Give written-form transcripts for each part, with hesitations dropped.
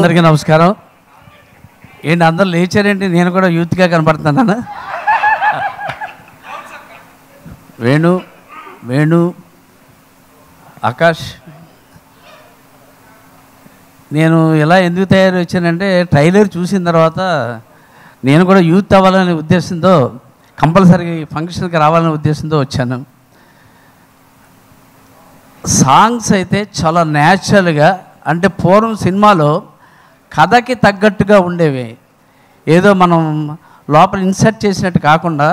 అందరికీ నమస్కారం. ఏంటి అందరూ లేచారేంటి? నేను కూడా యూత్గా కనపడుతున్నాను. వేణు ఆకాష్, నేను ఇలా ఎందుకు తయారు వచ్చానంటే ట్రైలర్ చూసిన తర్వాత నేను కూడా యూత్ అవ్వాలనే ఉద్దేశంతో, కంపల్సరీగా ఈ ఫంక్షన్కి రావాలనే ఉద్దేశంతో వచ్చాను. సాంగ్స్ అయితే చాలా న్యాచురల్గా, అంటే పూర్వం సినిమాలో కథకి తగ్గట్టుగా ఉండేవి, ఏదో మనం లోపల ఇన్సర్ట్ చేసినట్టు కాకుండా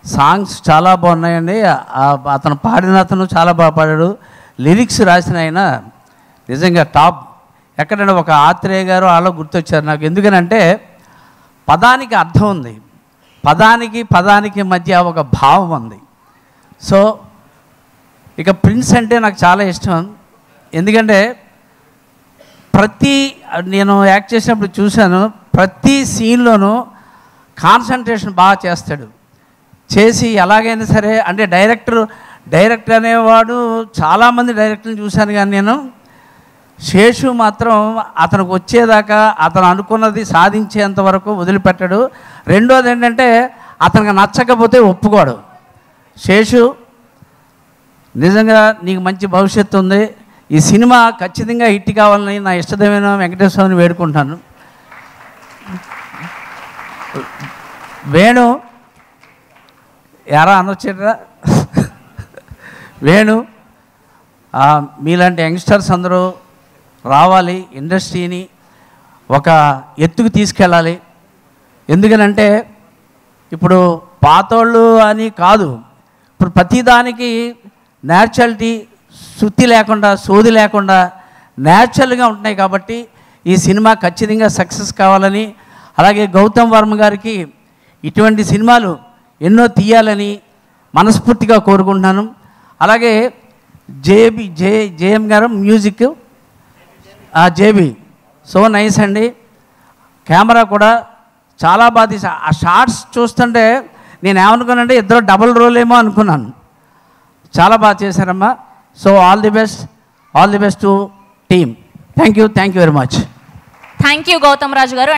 సాంగ్స్ చాలా బాగున్నాయండి. అతను పాడిన అతను చాలా బాగా పాడాడు. లిరిక్స్ రాసిన ఆయన నిజంగా టాప్. ఎక్కడైనా ఒక ఆత్రేయ గారు అలా గుర్తొచ్చారు నాకు. ఎందుకనంటే పదానికి అర్థం ఉంది, పదానికి మధ్య ఒక భావం ఉంది. సో ఇక ప్రిన్స్ అంటే నాకు చాలా ఇష్టం. ఎందుకంటే నేను యాక్ట్ చేసినప్పుడు చూశాను, ప్రతి సీన్లోనూ కాన్సన్ట్రేషన్ బాగా చేస్తాడు. చేసి ఎలాగైనా సరే, అంటే డైరెక్టర్ అనేవాడు చాలామంది డైరెక్టర్ని చూశాను, కానీ నేను శేషు మాత్రం అతనికి వచ్చేదాకా అతను అనుకున్నది సాధించేంత వరకు వదిలిపెట్టాడు. రెండోది ఏంటంటే అతనికి నచ్చకపోతే ఒప్పుకోడు. శేషు నిజంగా నీకు మంచి భవిష్యత్తు ఉంది. ఈ సినిమా ఖచ్చితంగా హిట్ కావాలని నా ఇష్టదైన వెంకటేశ్వరని వేడుకుంటాను. వేణు అనొచ్చేటరా వేణు, మీలాంటి యంగ్స్టర్స్ అందరూ రావాలి, ఇండస్ట్రీని ఒక ఎత్తుకు తీసుకెళ్ళాలి. ఎందుకనంటే ఇప్పుడు పాతోళ్ళు అని కాదు, ఇప్పుడు ప్రతిదానికి న్యాచురాలిటీ, శుద్ధి లేకుండా, సోది లేకుండా న్యాచురల్గా ఉంటున్నాయి. కాబట్టి ఈ సినిమా ఖచ్చితంగా సక్సెస్ కావాలని, అలాగే గౌతమ్ వర్మ గారికి ఇటువంటి సినిమాలు ఎన్నో తీయాలని మనస్ఫూర్తిగా కోరుకుంటున్నాను. అలాగే జేఎం గారు మ్యూజిక్, జేబీ సో నైస్ అండి. కెమెరా కూడా చాలా బాగా తీసా. ఆ షార్ట్స్ చూస్తుంటే నేను ఏమనుకున్నానంటే ఇద్దరు డబుల్ రోల్ ఏమో అనుకున్నాను. చాలా బాగా చేశారమ్మా. So all the best to team. Thank you very much. Thank you Gautam Raju గారు.